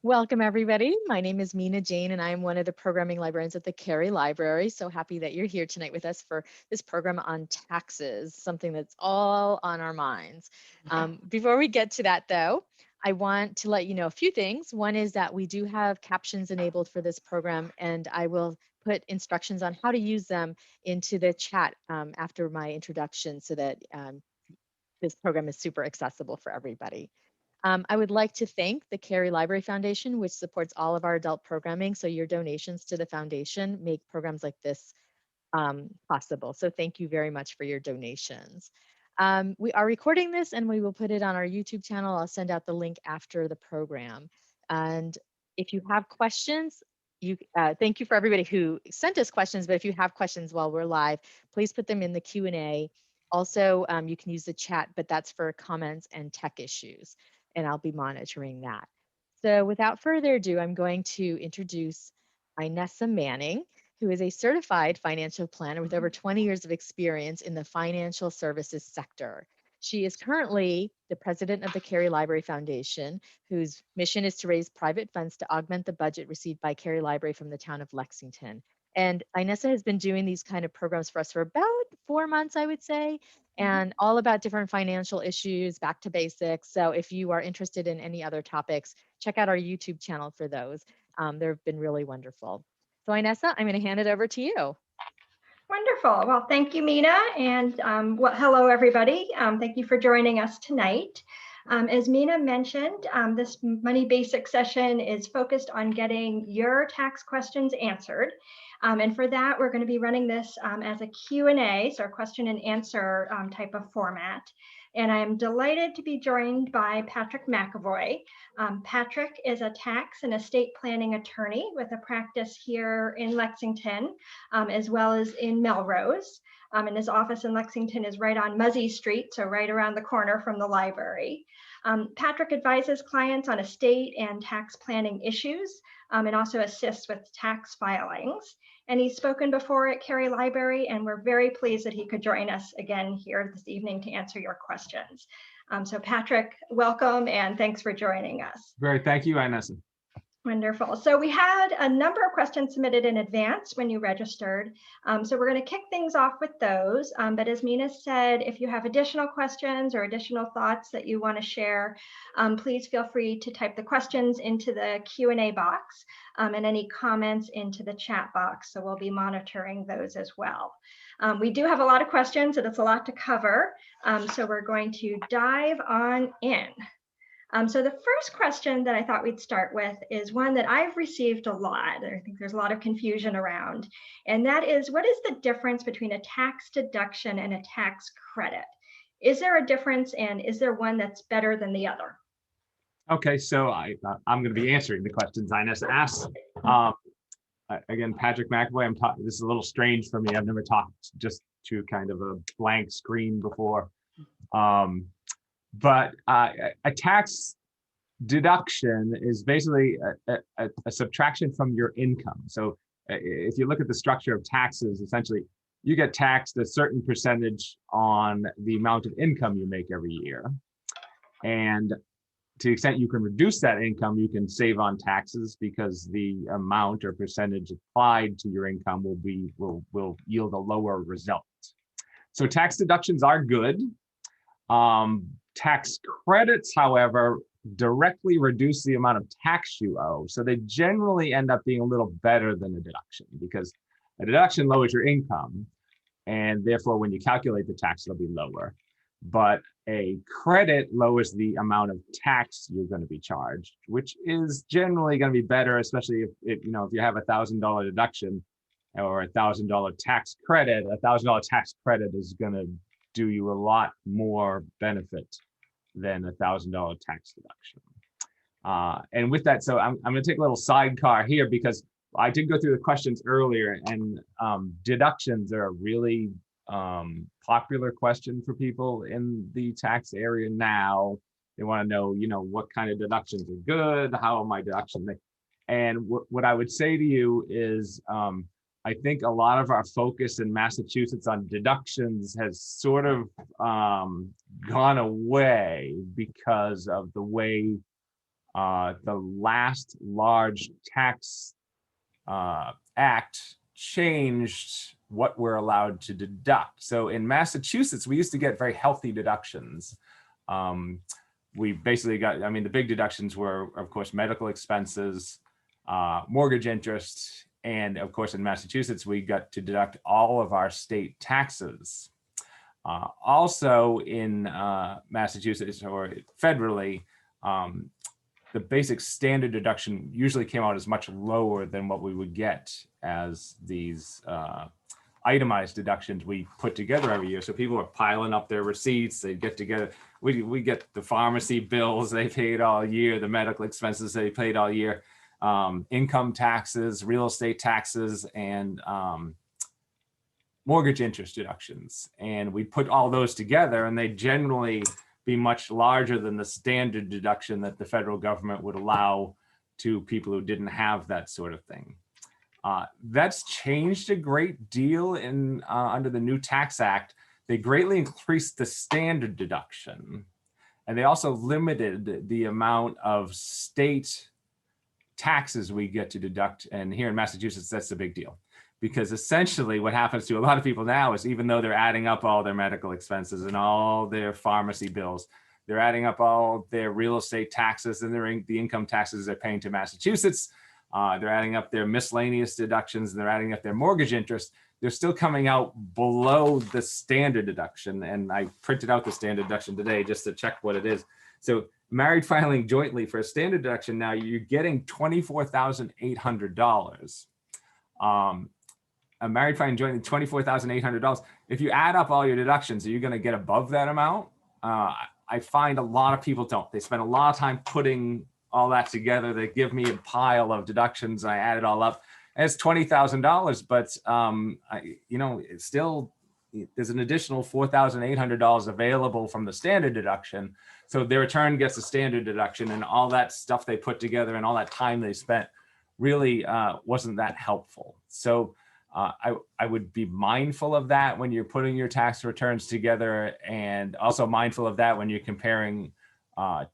Welcome, everybody. My name is Mina Jane, and I am one of the programming librarians at the Cary Library. So happy that you're here tonight with us for this program on taxes, something that's all on our minds. Before we get to that, though, I want to let you know a few things. One is that we do have captions enabled for this program, and I will put instructions on how to use them into the chat after my introduction so that this program is super accessible for everybody. I would like to thank the Cary Library Foundation, which supports all of our adult programming. So your donations to the foundation make programs like this possible. So thank you very much for your donations. We are recording this and we will put it on our YouTube channel. I'll send out the link after the program. And if you have questions, thank you for everybody who sent us questions, but if you have questions while we're live, please put them in the Q&A. Also, you can use the chat, but that's for comments and tech issues, and I'll be monitoring that. So without further ado, I'm going to introduce Innessa Manning, who is a certified financial planner with over 20 years of experience in the financial services sector. She is currently the president of the Cary Library Foundation, whose mission is to raise private funds to augment the budget received by Cary Library from the town of Lexington. And Innessa has been doing these kind of programs for us for about 4 months, I would say, and all about different financial issues, back to basics. So if you are interested in any other topics, check out our YouTube channel for those. They've been really wonderful. So Innessa, I'm going to hand it over to you. Wonderful. Well, thank you, Mina. And hello, everybody. Thank you for joining us tonight. As Mina mentioned, this Money Basics session is focused on getting your tax questions answered. And for that, we're going to be running this as a Q&A, so a question and answer type of format. And I'm delighted to be joined by Patrick McAvoy. Patrick is a tax and estate planning attorney with a practice here in Lexington, as well as in Melrose. And his office in Lexington is right on Muzzy Street, so right around the corner from the library. Patrick advises clients on estate and tax planning issues and also assists with tax filings. And he's spoken before at Cary Library, and we're very pleased that he could join us again here this evening to answer your questions. So Patrick, welcome and thanks for joining us. Great, thank you, Innessa. Wonderful. So we had a number of questions submitted in advance when you registered. So we're going to kick things off with those. But as Mina said, if you have additional questions or additional thoughts that you want to share, please feel free to type the questions into the Q&A box and any comments into the chat box. So we'll be monitoring those as well. We do have a lot of questions and it's a lot to cover. So we're going to dive on in. So the first question that I thought we'd start with is one that I've received a lot. I think there's a lot of confusion around, and that is, what is the difference between a tax deduction and a tax credit? Is there a difference, and is there one that's better than the other? Okay, so I'm going to be answering the questions Innessa asked. Again, Patrick McAvoy, this is a little strange for me. I've never talked just to kind of a blank screen before. But a tax deduction is basically a subtraction from your income. So if you look at the structure of taxes, essentially, you get taxed a certain percentage on the amount of income you make every year. And to the extent you can reduce that income, you can save on taxes because the amount or percentage applied to your income will yield a lower result. So tax deductions are good. Tax credits, however, directly reduce the amount of tax you owe. So they generally end up being a little better than a deduction because a deduction lowers your income, and therefore when you calculate the tax, it'll be lower. But a credit lowers the amount of tax you're going to be charged, which is generally going to be better, especially if you have $1,000 deduction or $1,000 tax credit. $1,000 tax credit is going to do you a lot more benefit than $1,000 tax deduction. And with that, so I'm going to take a little sidecar here because I did go through the questions earlier, and deductions are a really popular question for people in the tax area now. They want to know, what kind of deductions are good, how am I deduction? And what I would say to you is, I think a lot of our focus in Massachusetts on deductions has sort of gone away because of the way the last large tax act changed what we're allowed to deduct. So in Massachusetts, we used to get very healthy deductions. We basically got, I mean, the big deductions were, of course, medical expenses, mortgage interest, and of course, in Massachusetts, we got to deduct all of our state taxes. Also in Massachusetts, or federally, the basic standard deduction usually came out as much lower than what we would get as these itemized deductions we put together every year. So people are piling up their receipts, they get together. We get the pharmacy bills they paid all year, the medical expenses they paid all year, income taxes, real estate taxes, and mortgage interest deductions. And we put all those together, and they generally be much larger than the standard deduction that the federal government would allow to people who didn't have that sort of thing. That's changed a great deal in under the new Tax Act. They greatly increased the standard deduction, and they also limited the amount of state taxes we get to deduct. And here in Massachusetts, that's a big deal, because essentially what happens to a lot of people now is, even though they're adding up all their medical expenses and all their pharmacy bills, they're adding up all their real estate taxes and the income taxes they're paying to Massachusetts. They're adding up their miscellaneous deductions, and they're adding up their mortgage interest. They're still coming out below the standard deduction. And I printed out the standard deduction today just to check what it is. So married filing jointly for a standard deduction, now you're getting $24,800. A married filing jointly, $24,800. If you add up all your deductions, are you going to get above that amount? I find a lot of people don't. They spend a lot of time putting all that together. They give me a pile of deductions. I add it all up. And it's $20,000, but it's still, there's an additional $4,800 available from the standard deduction. So their return gets a standard deduction, and all that stuff they put together and all that time they spent really wasn't that helpful. So I would be mindful of that when you're putting your tax returns together, and also mindful of that when you're comparing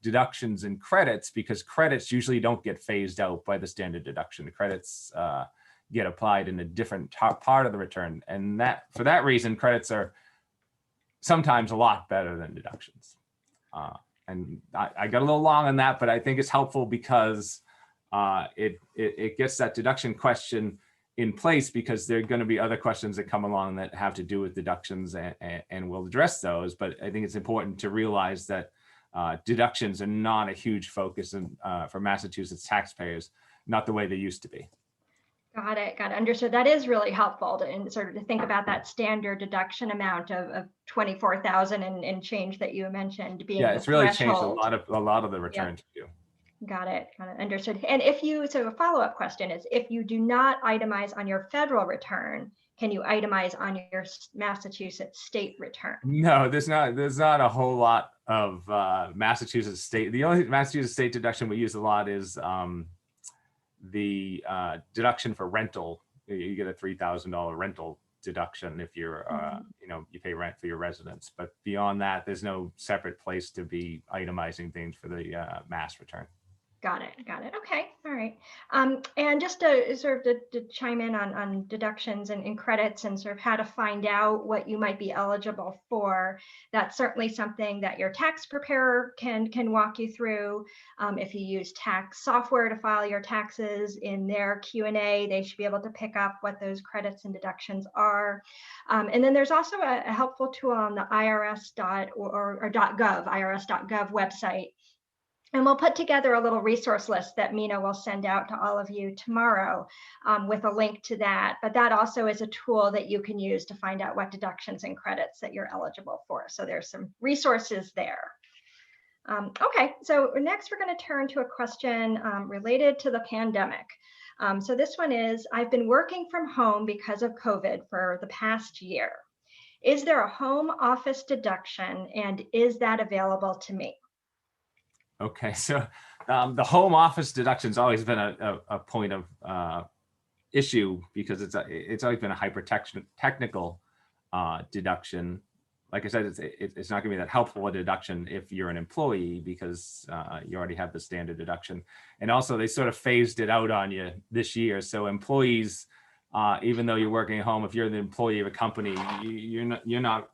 deductions and credits, because credits usually don't get phased out by the standard deduction. The credits get applied in a different part of the return. And that, for that reason, credits are sometimes a lot better than deductions. And I got a little long on that, but I think it's helpful because it gets that deduction question in place, because there are going to be other questions that come along that have to do with deductions, and we'll address those. But I think it's important to realize that deductions are not a huge focus for Massachusetts taxpayers, not the way they used to be. Got it. Understood. That is really helpful to sort of to think about that standard deduction amount of 24,000 and change that you mentioned being. Yeah, it's really changed a threshold. lot of the returns too. Got it. Understood. And if you, so a follow-up question is, if you do not itemize on your federal return, can you itemize on your Massachusetts state return? No, there's not a whole lot of Massachusetts state. The only Massachusetts state deduction we use a lot is the deduction for rental. You get a $3,000 rental deduction if you're you pay rent for your residence. But beyond that, there's no separate place to be itemizing things for the Mass return. Got it. Okay. All right. And just to sort of to chime in on deductions and credits and sort of how to find out what you might be eligible for, that's certainly something that your tax preparer can walk you through. If you use tax software to file your taxes, in their Q&A, they should be able to pick up what those credits and deductions are. And then there's also a helpful tool on the irs.gov website. And we'll put together a little resource list that Mina will send out to all of you tomorrow with a link to that. But that also is a tool that you can use to find out what deductions and credits that you're eligible for. So there's some resources there. Okay, so next we're going to turn to a question related to the pandemic. So this one is, I've been working from home because of COVID for the past year. Is there a home office deduction, and is that available to me? Okay, so the home office deduction's always been a point of issue, because it's always been a hyper technical deduction. like I said, it's not going to be that helpful a deduction if you're an employee because you already have the standard deduction. And also they sort of phased it out on you this year. So employees, even though you're working at home, if you're the employee of a company, you're not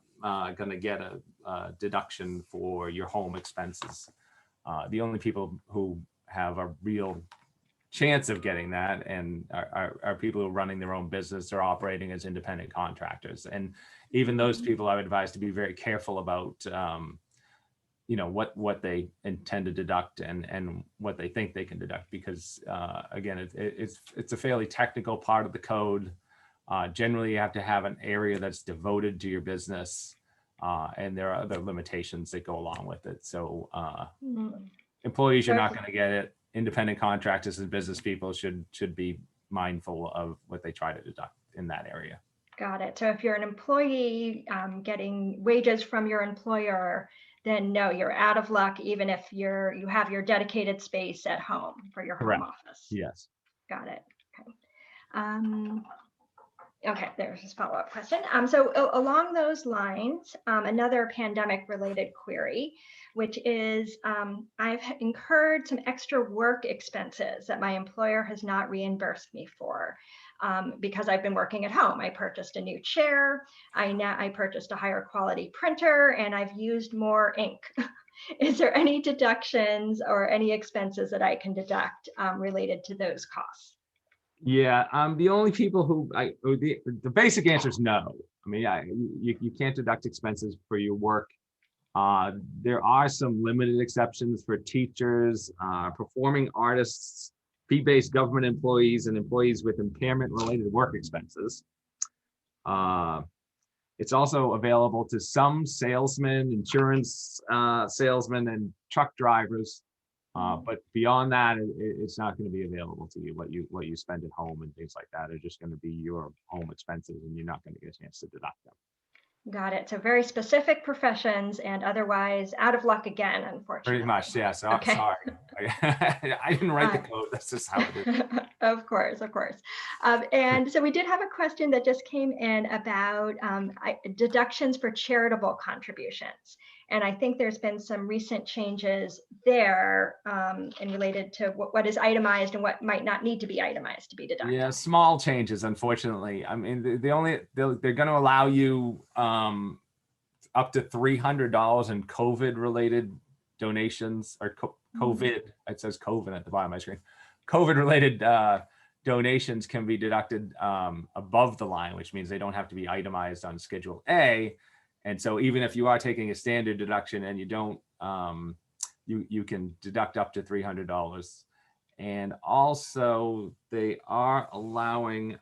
going to get a deduction for your home expenses. The only people who have a real chance of getting that and are people who are running their own business or operating as independent contractors. And even those people I would advise to be very careful about what they intend to deduct and what they think they can deduct, because again, it's a fairly technical part of the code. Generally you have to have an area that's devoted to your business, and there are other limitations that go along with it. So employees, you're not going to get it. Independent contractors and business people should be mindful of what they try to deduct in that area. Got it. So if you're an employee getting wages from your employer, then no, you're out of luck, even if you have your dedicated space at home for your Correct. home office. Yes. Got it. Okay. Okay, there's this follow-up question. So along those lines, another pandemic-related query, which is I've incurred some extra work expenses that my employer has not reimbursed me for because I've been working at home. I purchased a new chair, I purchased a higher quality printer, and I've used more ink. Is there any deductions or any expenses that I can deduct related to those costs? Yeah, the only people who the basic answer is no. I mean, yeah, you can't deduct expenses for your work. There are some limited exceptions for teachers, performing artists, fee-based government employees, and employees with impairment-related work expenses. It's also available to some salesmen, insurance salesmen, and truck drivers. But beyond that, it's not going to be available to you. What you spend at home and things like that are just going to be your home expenses, and you're not going to get a chance to deduct them. Got it. So very specific professions, and otherwise out of luck again, unfortunately. Pretty much, yeah. So Okay. I'm sorry. I didn't write the code. That's just how it is. Of course, of course. And so we did have a question that just came in about deductions for charitable contributions. And I think there's been some recent changes there and related to what is itemized and what might not need to be itemized to be deducted. Yeah, small changes, unfortunately. I mean, they're going to allow you up to $300 in COVID-related donations, or COVID. It says COVID at the bottom of my screen. COVID-related donations can be deducted above the line, which means they don't have to be itemized on Schedule A. And so even if you are taking a standard deduction and you don't, you can deduct up to $300. And also they are allowing,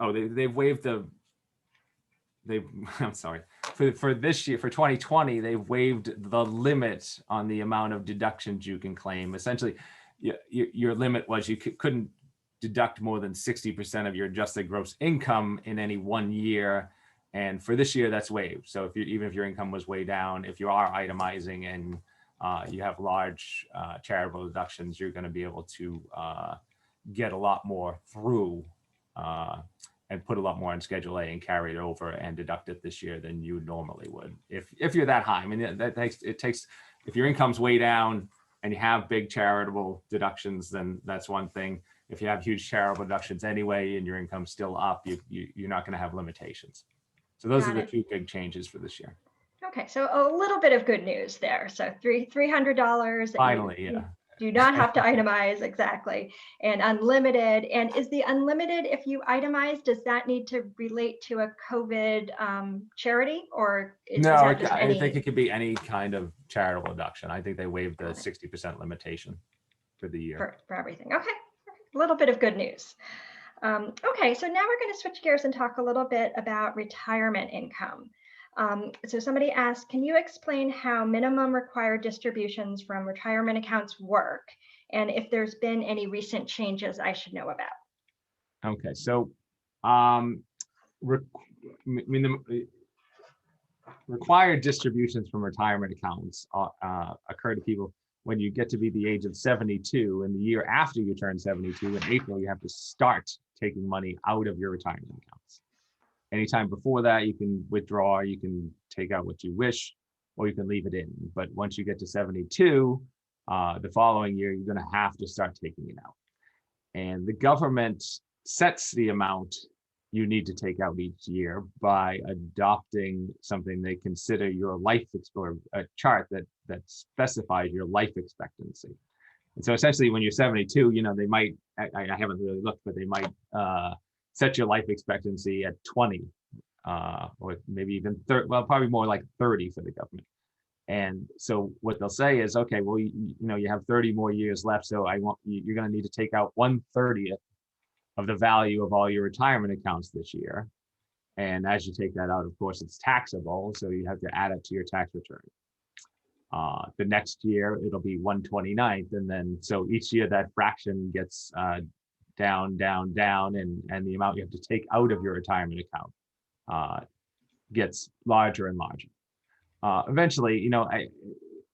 they've waived I'm sorry, for this year, for 2020, they've waived the limit on the amount of deductions you can claim. Essentially, your limit was you couldn't deduct more than 60% of your adjusted gross income in any 1 year. And for this year, that's waived. So even if your income was way down, if you are itemizing and you have large charitable deductions, you're going to be able to get a lot more through and put a lot more on Schedule A and carry it over and deduct it this year than you normally would. If you're that high, I mean, it takes, if your income's way down and you have big charitable deductions, then that's one thing. If you have huge charitable deductions anyway and your income's still up, you're not going to have limitations. So those are the two big changes for this year. Okay, so a little bit of good news there. So $300. Finally, yeah. Do not have to itemize, exactly, and unlimited. And is the unlimited, if you itemize, does that need to relate to a COVID charity, or no? I think it could be any kind of charitable deduction. I think they waived the 60% limitation for the year for everything. Okay, a little bit of good news. Okay, so now we're going to switch gears and talk a little bit about retirement income. So somebody asked, can you explain how minimum required distributions from retirement accounts work, and if there's been any recent changes I should know about? Okay, so required distributions from retirement accounts occur to people when you get to be the age of 72, and the year after you turn 72 in April, you have to start taking money out of your retirement accounts. Anytime before that, you can withdraw, you can take out what you wish, or you can leave it in. But once you get to 72, the following year, you're going to have to start taking it out. And the government sets the amount you need to take out each year by adopting something they consider your life or a chart that specifies your life expectancy. And so essentially when you're 72, they might, I haven't really looked, but they might set your life expectancy at 20 or maybe even 30, well, probably more like 30 for the government. And so what they'll say is, okay, well, you have 30 more years left. So you're going to need to take out 1/30 of the value of all your retirement accounts this year. And as you take that out, of course, it's taxable. So you have to add it to your tax return. The next year, it'll be 1/29th. And then, so each year that fraction gets down, down, down. And the amount you have to take out of your retirement account gets larger and larger. Eventually,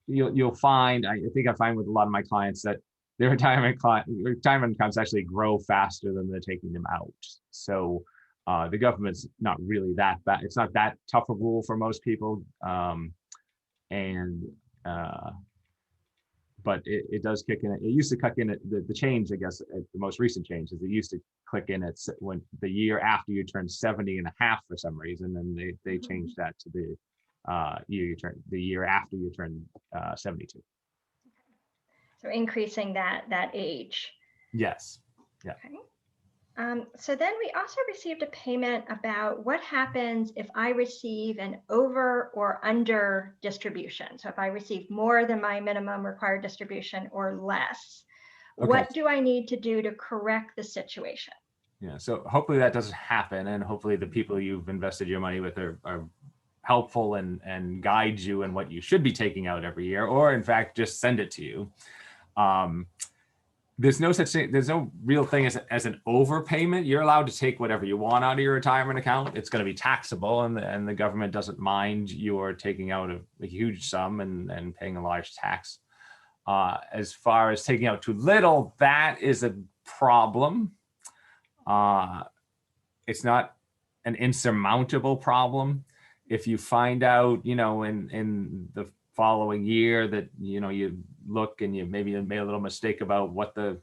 you'll find, I think I find with a lot of my clients that their retirement accounts actually grow faster than they're taking them out. So the government's not really that bad. It's not that tough a rule for most people. But it does kick in. It used to kick in at the change, I guess, the most recent change is it used to click in at when the year after you turn 70 and a half for some reason. And they changed that to the year after you turn 72. So increasing that age. Yes. Yeah. Okay. So then we also received a payment about what happens if I receive an over or under distribution. So if I receive more than my minimum required distribution or less, Okay. What do I need to do to correct the situation? Yeah. So hopefully that doesn't happen, and hopefully the people you've invested your money with are helpful and guide you in what you should be taking out every year, or in fact, just send it to you. There's no such thing. There's no real thing as an overpayment. You're allowed to take whatever you want out of your retirement account. It's going to be taxable, and the government doesn't mind your taking out a huge sum and paying a large tax. As far as taking out too little, that is a problem. It's not an insurmountable problem. If you find out, in the following year that, you look and you maybe made a little mistake about what the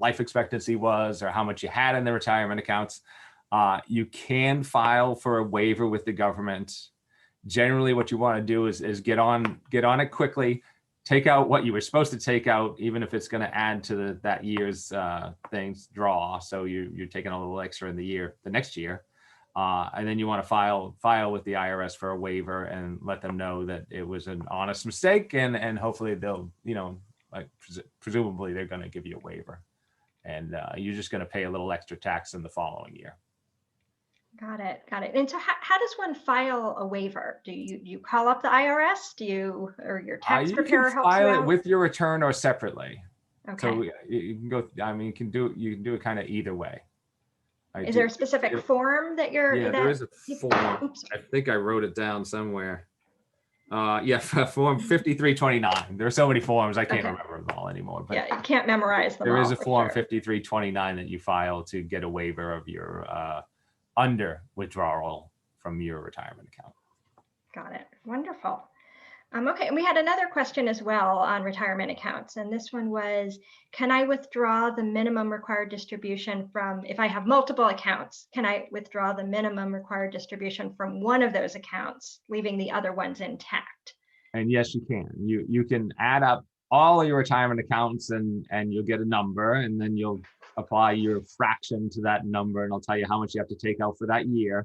life expectancy was or how much you had in the retirement accounts, you can file for a waiver with the government. Generally, what you want to do is get on it quickly, take out what you were supposed to take out, even if it's going to add to that year's things draw. So you're taking a little extra in the next year. And then you want to file with the IRS for a waiver and let them know that it was an honest mistake, and hopefully they'll, presumably they're going to give you a waiver, and you're just going to pay a little extra tax in the following year. Got it. And so how does one file a waiver? Do you call up the IRS? Or your tax preparer helps you out? You can file it with your return or separately. Okay. So you can go, you can do it kind of either way. Is there a specific form that you're? Yeah, there is a form. Oops. I think I wrote it down somewhere. Form 5329. There are so many forms, I can't remember them all anymore. But yeah, you can't memorize them. There is a form 5329 that you file to get a waiver of your under withdrawal from your retirement account. Got it. Wonderful. Okay, and we had another question as well on retirement accounts, and this one was, can I withdraw the minimum required distribution from, if I have multiple accounts, can I withdraw the minimum required distribution from one of those accounts, leaving the other ones intact? And yes, you can. You can add up all of your retirement accounts and you'll get a number, and then you'll apply your fraction to that number, and it'll tell you how much you have to take out for that year.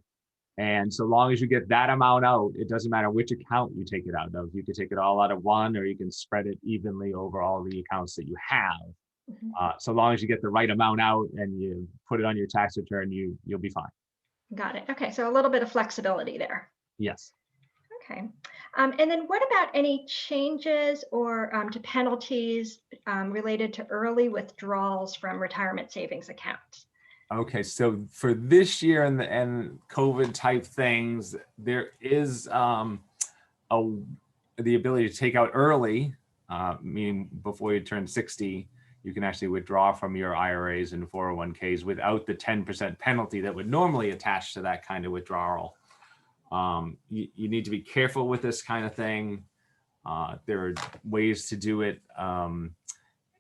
And so long as you get that amount out, it doesn't matter which account you take it out of. You can take it all out of one, or you can spread it evenly over all the accounts that you have. Mm-hmm. So long as you get the right amount out and you put it on your tax return, you'll be fine. Got it. Okay, so a little bit of flexibility there. Yes. Okay. And then what about any changes or to penalties related to early withdrawals from retirement savings accounts? Okay, so for this year and COVID type things, there is the ability to take out early, meaning before you turn 60, you can actually withdraw from your IRAs and 401ks without the 10% penalty that would normally attach to that kind of withdrawal. You need to be careful with this kind of thing. There are ways to do it.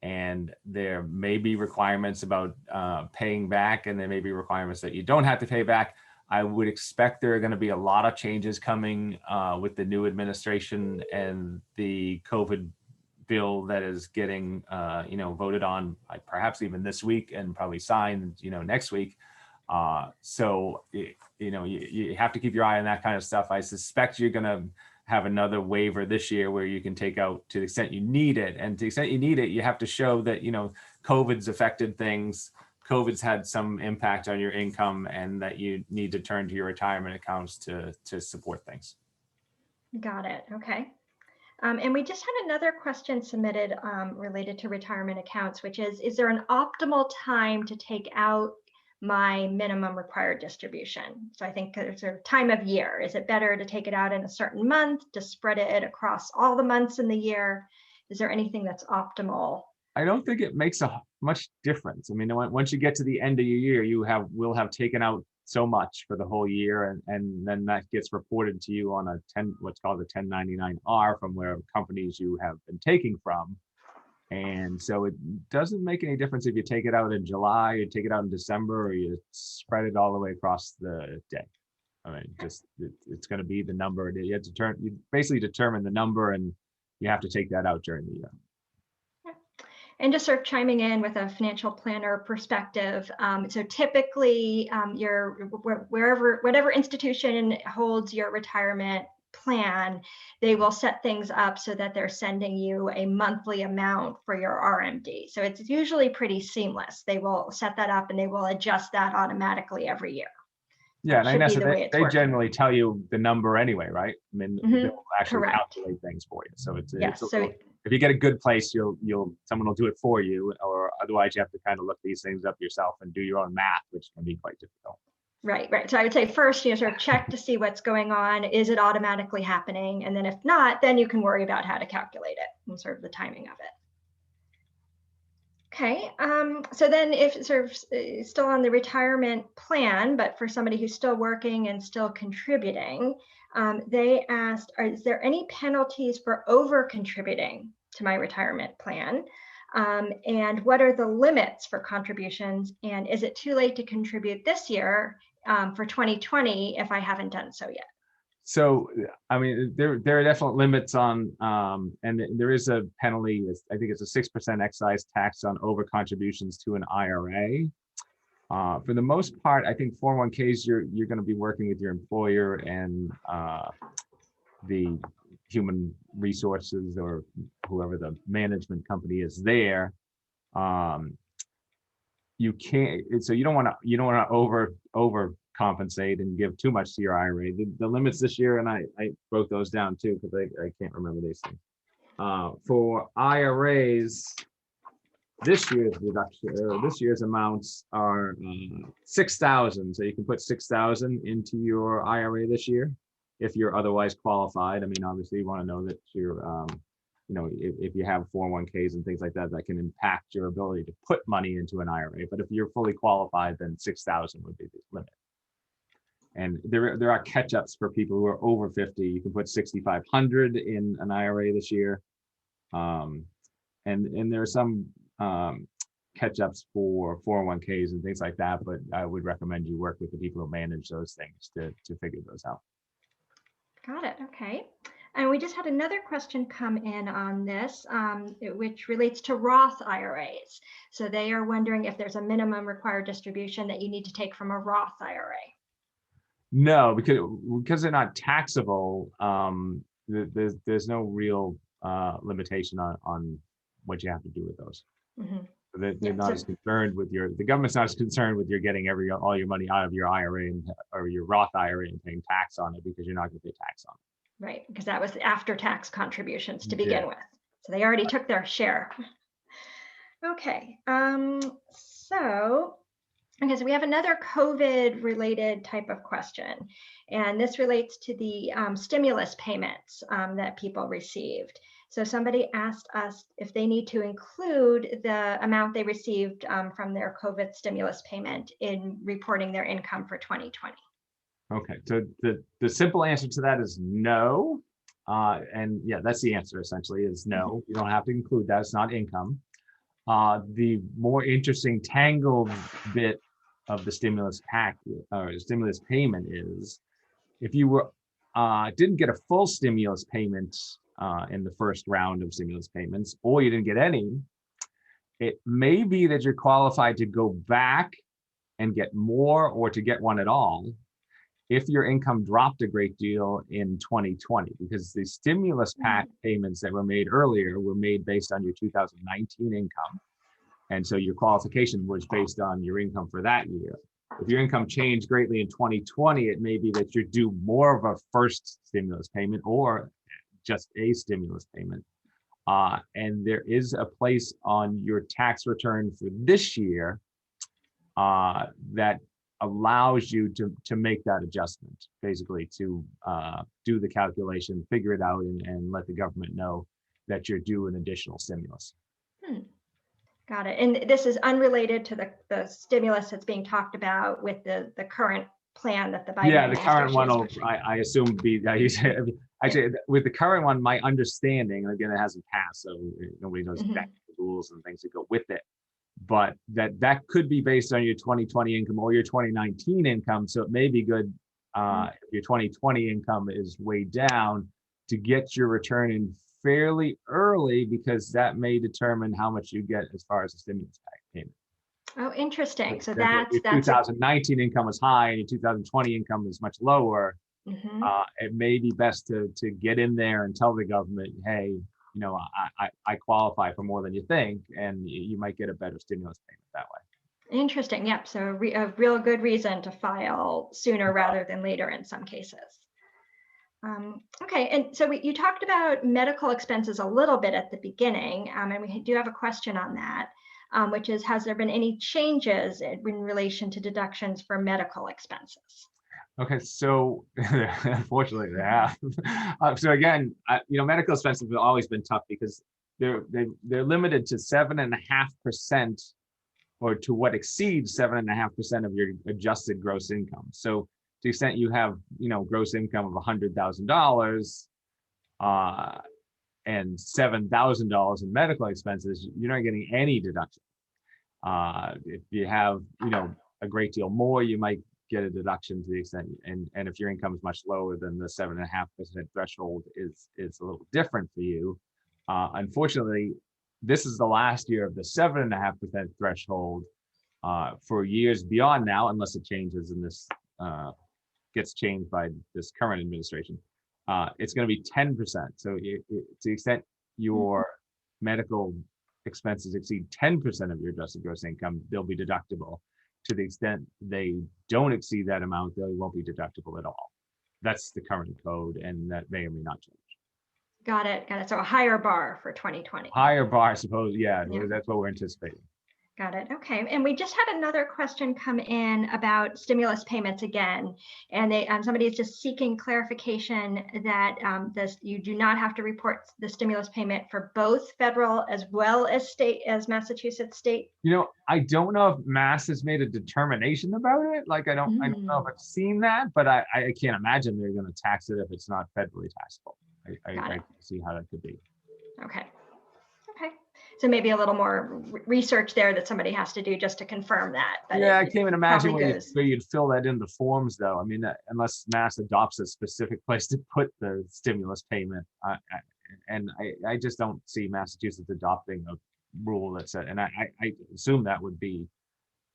And there may be requirements about paying back, and there may be requirements that you don't have to pay back. I would expect there are going to be a lot of changes coming with the new administration and the COVID bill that is getting, voted on perhaps even this week and probably signed, next week. So, you have to keep your eye on that kind of stuff. I suspect you're going to have another waiver this year where you can take out to the extent you need it. And to the extent you need it, you have to show that, COVID's affected things. COVID's had some impact on your income, and that you need to turn to your retirement accounts to support things. Got it. Okay. And we just had another question submitted related to retirement accounts, which is there an optimal time to take out my minimum required distribution? So I think there's a time of year. Is it better to take it out in a certain month, to spread it across all the months in the year? Is there anything that's optimal? I don't think it makes a much difference. I mean, once you get to the end of your year, will have taken out so much for the whole year, and then that gets reported to you on what's called a 1099-R from where companies you have been taking from. And so it doesn't make any difference if you take it out in July, you take it out in December, or you spread it all the way across the day. I mean, it's going to be the number. You basically determine the number, and you have to take that out during the year. And just sort of chiming in with a financial planner perspective. So typically, whatever institution holds your retirement plan, they will set things up so that they're sending you a monthly amount for your RMD. So it's usually pretty seamless. They will set that up and they will adjust that automatically every year. Yeah, and Innessa, they generally tell you the number anyway, right? I mean, they'll actually calculate things for you. So if you get a good place, someone will do it for you, or otherwise you have to kind of look these things up yourself and do your own math, which can be quite difficult. Right. So I would say first, sort of check to see what's going on. Is it automatically happening? And then if not, then you can worry about how to calculate it and sort of the timing of it. Okay, so then if sort of still on the retirement plan, but for somebody who's still working and still contributing, they asked, is there any penalties for over contributing to my retirement plan? And what are the limits for contributions? And is it too late to contribute this year for 2020 if I haven't done so yet? So, I mean, there are definite limits on, and there is a penalty. I think it's a 6% excise tax on over contributions to an IRA. For the most part, I think 401ks, you're going to be working with your employer and the human resources or whoever the management company is there. You can't. So you don't want to overcompensate and give too much to your IRA. The limits this year, and I wrote those down too because I can't remember these things. For IRAs, this year's deduction, this year's amounts are $6,000. So you can put $6,000 into your IRA this year if you're otherwise qualified. I mean, obviously you want to know that you're, if you have 401ks and things like that, that can impact your ability to put money into an IRA. But if you're fully qualified, then 6,000 would be the limit. And there are catch-ups for people who are over 50. You can put 6,500 in an IRA this year. And there are some catch-ups for 401ks and things like that, but I would recommend you work with the people who manage those things to figure those out. Got it. Okay. And we just had another question come in on this, which relates to Roth IRAs. So they are wondering if there's a minimum required distribution that you need to take from a Roth IRA. No, because they're not taxable. There's no real limitation on what you have to do with those. Mm-hmm. They're not as concerned with the government's not as concerned with your getting all your money out of your IRA or your Roth IRA and paying tax on it, because you're not going to pay tax on it. Right, because that was after tax contributions to begin with. So they already took their share. Okay, so we have another COVID related type of question. And this relates to the stimulus payments that people received. So somebody asked us if they need to include the amount they received from their COVID stimulus payment in reporting their income for 2020. Okay, so the simple answer to that is no. And yeah, that's the answer essentially is no. You don't have to include that. It's not income. The more interesting tangled bit of the stimulus stimulus payment is if you were didn't get a full stimulus payment in the first round of stimulus payments, or you didn't get any, it may be that you're qualified to go back and get more or to get one at all if your income dropped a great deal in 2020, because the stimulus payments that were made earlier were made based on your 2019 income. And so your qualification was based on your income for that year. If your income changed greatly in 2020, it may be that you're due more of a first stimulus payment or just a stimulus payment. And there is a place on your tax return for this year that allows you to make that adjustment, basically to do the calculation, figure it out, and let the government know that you're due an additional stimulus. Got it. And this is unrelated to the stimulus that's being talked about with the current plan that the Biden Yeah, the current one will, pushing. I assume, be, actually, with the current one, my understanding, again, it hasn't passed, so nobody knows exactly the rules and things that go with it, but that could be based on your 2020 income or your 2019 income. So it may be good if your 2020 income is way down to get your return in fairly early, because that may determine how much you get as far as the stimulus payment. Oh, interesting. So Your that's 2019 income is high and your 2020 income is much lower. It may be best to get in there and tell the government, hey, you know, I qualify for more than you think, and you might get a better stimulus payment that way. Interesting. Yep. So a real good reason to file sooner rather than later in some cases. Okay, and so you talked about medical expenses a little bit at the beginning, and we do have a question on that, which is, has there been any changes in relation to deductions for medical expenses? Okay, so unfortunately they have. So again, medical expenses have always been tough because they're limited to 7.5%, or to what exceeds 7.5% of your adjusted gross income. So to the extent you have, gross income of $100,000 and $7,000 in medical expenses, you're not getting any deduction. If you have, a great deal more, you might get a deduction to the extent, and if your income is much lower than the 7.5% threshold is a little different for you. Unfortunately, this is the last year of the 7.5% threshold for years beyond now, unless it changes and this gets changed by this current administration. It's going to be 10%. So to the extent your medical expenses exceed 10% of your adjusted gross income, they'll be deductible. To the extent they don't exceed that amount, they won't be deductible at all. That's the current code, and that may or may not change. Got it. So a higher bar for 2020. Higher bar, I suppose. Yeah, that's what we're anticipating. Got it. Okay. And we just had another question come in about stimulus payments again. And somebody is just seeking clarification that you do not have to report the stimulus payment for both federal as well as state, as Massachusetts state. I don't know if Mass has made a determination about it. Like, I don't know if I've seen that, but I can't imagine they're going to tax it if it's not federally taxable. I can see how that could be. Okay. So maybe a little more research there that somebody has to do just to confirm that. But yeah, I can't even imagine where you'd fill that in the forms, though. I mean, unless Mass adopts a specific place to put the stimulus payment. I just don't see Massachusetts adopting a rule that said, and I assume that would be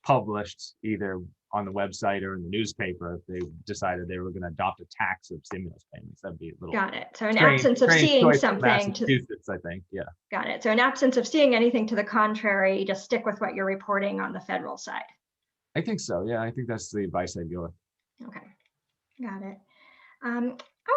published either on the website or in the newspaper if they decided they were going to adopt a tax of stimulus payments. That'd be a little. Got it. So in absence of seeing something, Massachusetts, I think, yeah. Got it. So in absence of seeing anything to the contrary, just stick with what you're reporting on the federal side. I think so. Yeah, I think that's the advice I'd go with. Okay, got it.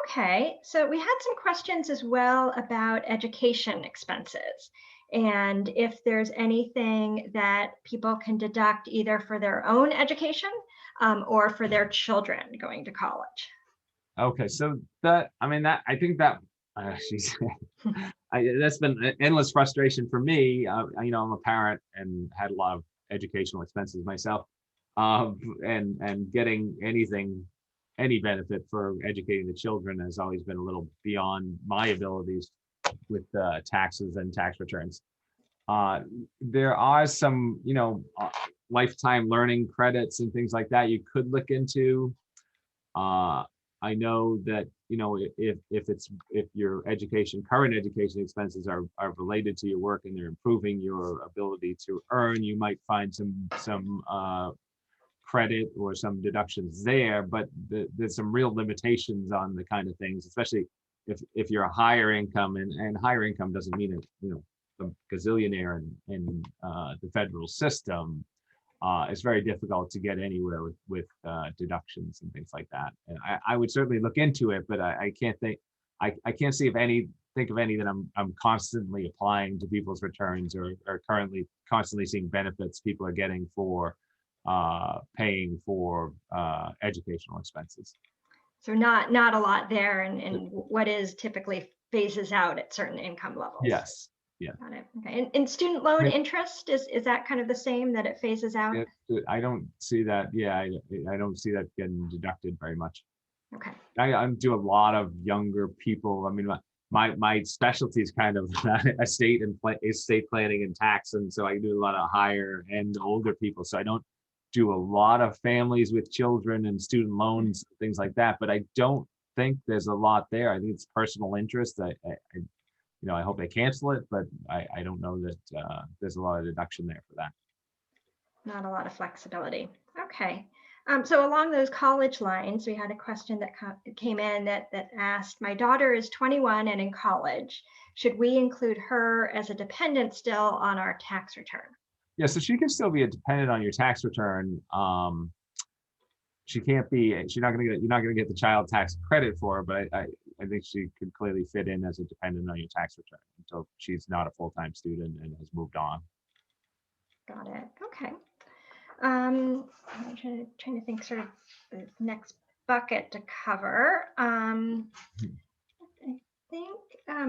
Okay, so we had some questions as well about education expenses, and if there's anything that people can deduct either for their own education or for their children going to college. Okay, so I think that She's that's been an endless frustration for me. I'm a parent and had a lot of educational expenses myself, and getting any benefit for educating the children has always been a little beyond my abilities with taxes and tax returns. There are some, lifetime learning credits and things like that you could look into. I know that, if your current education expenses are related to your work and they're improving your ability to earn, you might find some credit or some deductions there, but there's some real limitations on the kind of things, especially if you're a higher income, and higher income doesn't mean a gazillionaire in the federal system. It's very difficult to get anywhere with deductions and things like that. And I would certainly look into it, but I can't think, I can't think of any that I'm constantly applying to people's returns, or currently constantly seeing benefits people are getting for paying for educational expenses. So not a lot there, and what is typically phases out at certain income levels. Yes. Yeah. Got it. Okay. And student loan interest, is that kind of the same, that it phases out? I don't see that. Yeah, I don't see that getting deducted very much. Okay. I do a lot of younger people. I mean, my specialty is kind of estate planning and tax, and so I do a lot of higher end older people. So I don't do a lot of families with children and student loans, things like that. But I don't think there's a lot there. I think it's personal interest. I hope they cancel it, but I don't know that there's a lot of deduction there for that. Not a lot of flexibility. Okay. So along those college lines, we had a question that came in that asked, my daughter is 21 and in college. Should we include her as a dependent still on our tax return? Yeah, so she can still be a dependent on your tax return. You're not going to get the child tax credit for her, but I think she could clearly fit in as a dependent on your tax return until she's not a full-time student and has moved on. Got it. Okay. I'm trying to think sort of the next bucket to cover. I think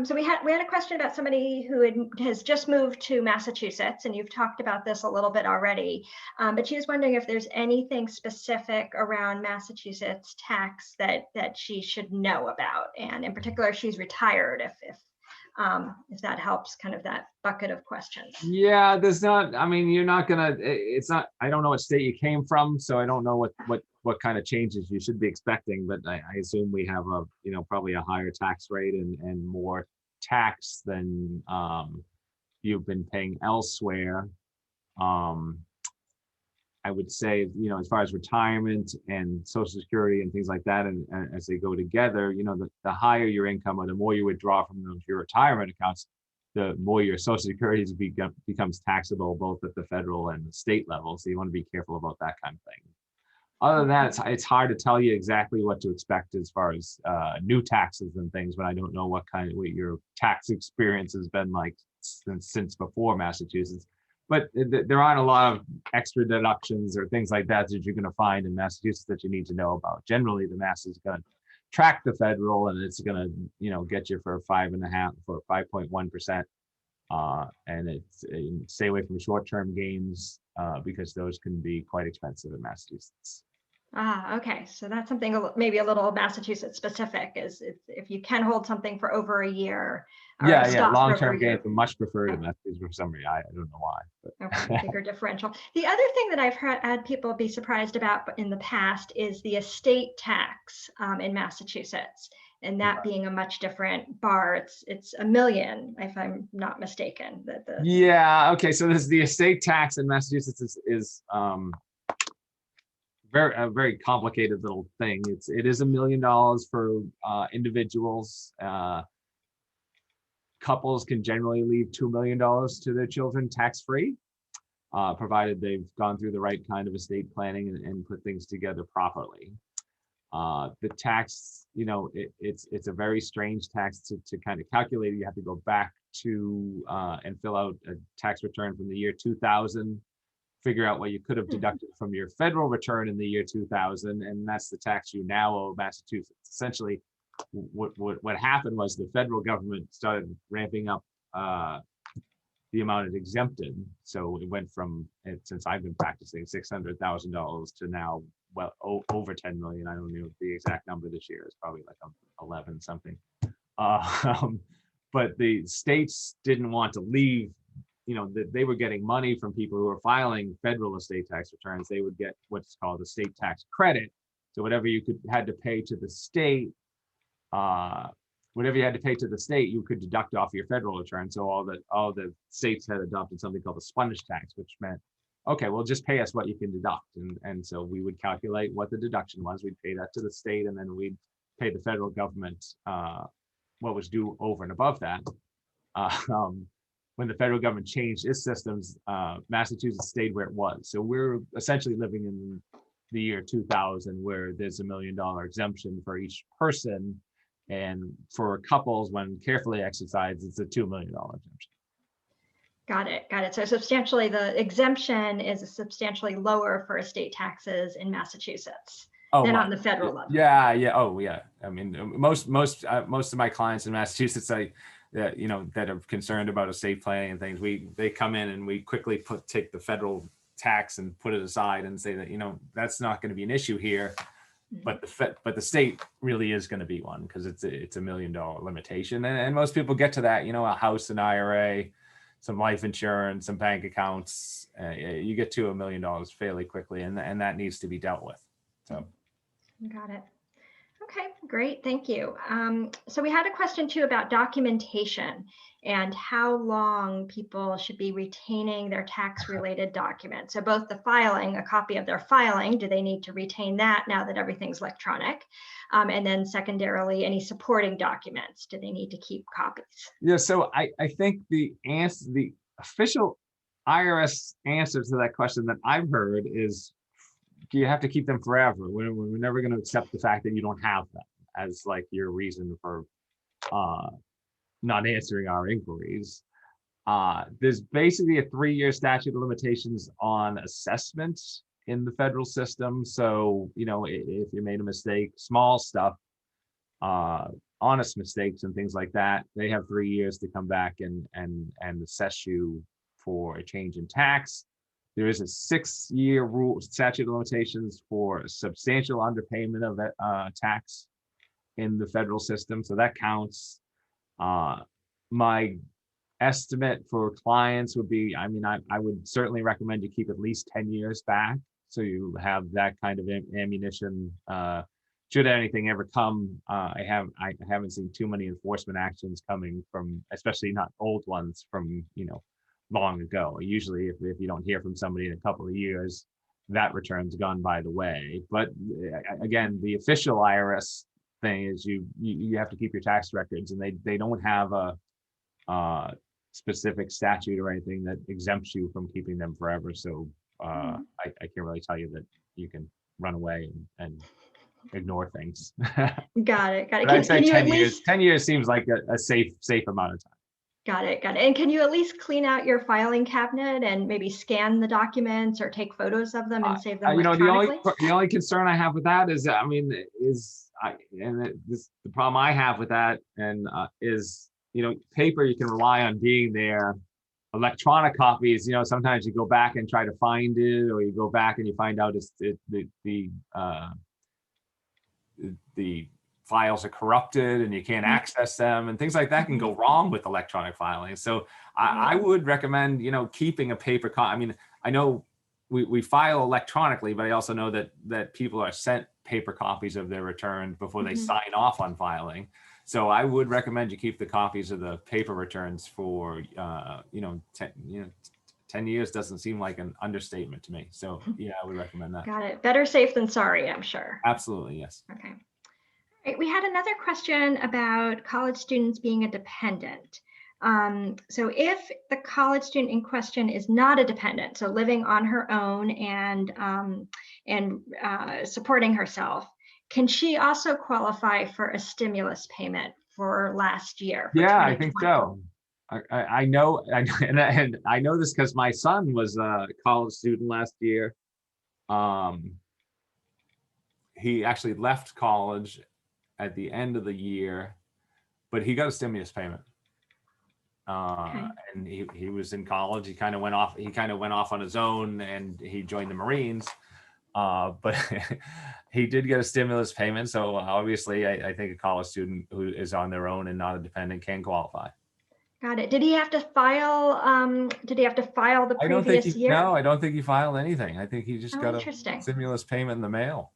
so. We had a question about somebody who has just moved to Massachusetts, and you've talked about this a little bit already. But she was wondering if there's anything specific around Massachusetts tax that she should know about, and in particular, she's retired. If that helps, kind of that bucket of questions. Yeah, there's not. I mean, you're not gonna. It's not. I don't know what state you came from, so I don't know what kind of changes you should be expecting. But I assume we have probably a higher tax rate and more tax than you've been paying elsewhere. I would say, as far as retirement and Social Security and things like that, and as they go together, the higher your income or the more you withdraw from your retirement accounts, the more your Social Security becomes taxable both at the federal and the state level. So you want to be careful about that kind of thing. Other than that, it's hard to tell you exactly what to expect as far as new taxes and things when I don't know what your tax experience has been like since before Massachusetts. But there aren't a lot of extra deductions or things like that you're going to find in Massachusetts that you need to know about. Generally, the Mass is going to track the federal, and it's going to, get you for 5.1%. And stay away from short-term gains because those can be quite expensive in Massachusetts. Okay. So that's something maybe a little Massachusetts specific, is if you can hold something for over a year. Yeah. Long-term gains are much preferred in Massachusetts for some reason. I don't know why. But. Okay, bigger differential. The other thing that I've had people be surprised about in the past is the estate tax in Massachusetts, and that being a much different bar. It's $1 million, if I'm not mistaken. Yeah. Okay. So there's the estate tax in Massachusetts is a very complicated little thing. It is $1 million for individuals. Couples can generally leave $2 million to their children tax-free, provided they've gone through the right kind of estate planning and put things together properly. The tax, it's a very strange tax to kind of calculate. You have to go back to and fill out a tax return from the year 2000, figure out what you could have deducted from your federal return in the year 2000, and that's the tax you now owe Massachusetts. Essentially, what happened was the federal government started ramping up the amount it exempted. So it went from, since I've been practicing, $600,000 to now, well, over 10 million. I don't know the exact number this year. It's probably like 11 something. But the states didn't want to leave, they were getting money from people who were filing federal estate tax returns. They would get what's called a state tax credit. So whatever you had to pay to the state, you could deduct off your federal return. So all the states had adopted something called a sponge tax, which meant, okay, well, just pay us what you can deduct. And so we would calculate what the deduction was. We'd pay that to the state, and then we'd pay the federal government what was due over and above that. When the federal government changed its systems, Massachusetts stayed where it was. So we're essentially living in the year 2000, where there's $1 million exemption for each person. And for couples, when carefully exercised, it's a $2 million exemption. Got it. So substantially, the exemption is substantially lower for estate taxes in Massachusetts than on the federal level. Yeah. Oh, yeah. I mean, most of my clients in Massachusetts, that are concerned about estate planning and things, they come in and we quickly take the federal tax and put it aside and say that that's not going to be an issue here. But the state really is going to be one, because it's a $1 million limitation, and most people get to that. A house, an IRA, some life insurance, some bank accounts. You get to $1 million fairly quickly, and that needs to be dealt with. So, got it. Okay, great, thank you. So we had a question too about documentation and how long people should be retaining their tax-related documents. So both the filing, a copy of their filing, do they need to retain that now that everything's electronic? And then secondarily, any supporting documents, do they need to keep copies? Yeah, so I think the official IRS answer to that question that I've heard is, you have to keep them forever. We're never going to accept the fact that you don't have them as like your reason for not answering our inquiries. There's basically a 3-year statute of limitations on assessments in the federal system. So, if you made a mistake, small stuff, honest mistakes and things like that, they have 3 years to come back and assess you for a change in tax. There is a 6-year rule statute of limitations for substantial underpayment of tax in the federal system. So that counts. My estimate for clients would be, I would certainly recommend you keep at least 10 years back, so you have that kind of ammunition. Should anything ever come, I haven't seen too many enforcement actions coming from, especially not old ones from, long ago. Usually if you don't hear from somebody in a couple of years, that return's gone by the way. But again, the official IRS thing is you have to keep your tax records, and they don't have a specific statute or anything that exempts you from keeping them forever. So I can't really tell you that you can run away and ignore things. Got it. But I'd say 10 years. 10 years seems like a safe amount of time. Got it. And can you at least clean out your filing cabinet and maybe scan the documents or take photos of them and save them electronically? The only concern I have with that is, the problem I have with that is, paper you can rely on being there. Electronic copies, sometimes you go back and try to find it, or you go back and you find out the files are corrupted and you can't access them, and things like that can go wrong with electronic filing. So I would recommend, keeping a paper copy. I know we file electronically, but I also know that people are sent paper copies of their returns before they sign off on filing. So I would recommend you keep the copies of the paper returns for, 10 years doesn't seem like an understatement to me. So yeah, I would recommend that. Got it. Better safe than sorry, I'm sure. Absolutely, yes. Okay. All right, we had another question about college students being a dependent. So if the college student in question is not a dependent, so living on her own and supporting herself, can she also qualify for a stimulus payment for last year? Yeah, I think so. I know, and I know this because my son was a college student last year. He actually left college at the end of the year, but he got a stimulus payment. Okay. And he was in college. He kind of went off on his own, and he joined the Marines. But he did get a stimulus payment. So obviously, I think a college student who is on their own and not a dependent can qualify. Got it. Did he have to file? The previous year? No, I don't think he filed anything. I think he just got a Interesting. stimulus payment in the mail.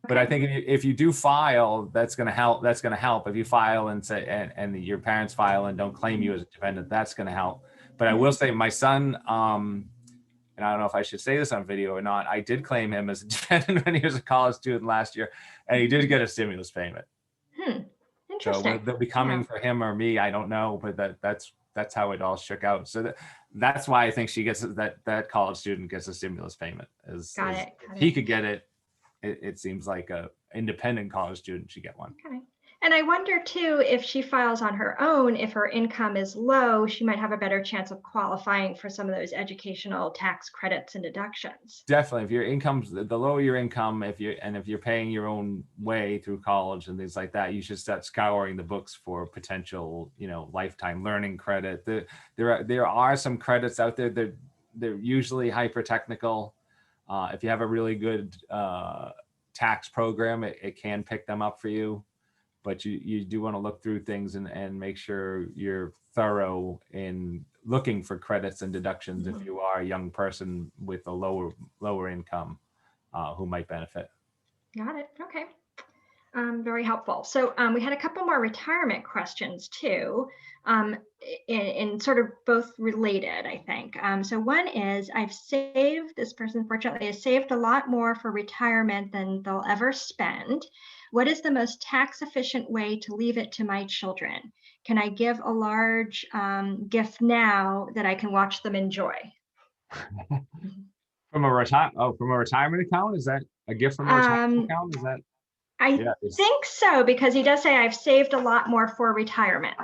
Okay. But I think if you do file, that's going to help. That's going to help. If you file and say, and your parents file and don't claim you as a dependent, that's going to help. But I will say my son, and I don't know if I should say this on video or not, I did claim him as a dependent when he was a college student last year, and he did get a stimulus payment. So Interesting. they'll be coming for him or me, I don't know, but that's how it all shook out. So that's why I think she gets that college student gets a stimulus payment. Got it. If he could get it. It seems like a independent college student should get one. Okay. And I wonder too, if she files on her own, if her income is low, she might have a better chance of qualifying for some of those educational tax credits and deductions. Definitely. If your income's the lower your income, if you're paying your own way through college and things like that, you should start scouring the books for potential, lifetime learning credit. There are some credits out there. They're usually hyper technical. If you have a really good tax program, it can pick them up for you. But you do want to look through things and make sure you're thorough in looking for credits and deductions if you are a young person with a lower income who might benefit. Got it. Okay. Very helpful. So we had a couple more retirement questions too, in sort of both related, I think. So one is, this person unfortunately has saved a lot more for retirement than they'll ever spend. What is the most tax efficient way to leave it to my children? Can I give a large gift now that I can watch them enjoy? From a retirement account? Is that a gift from a retirement account? Is that? I think so, because he does say I've saved a lot more for retirement.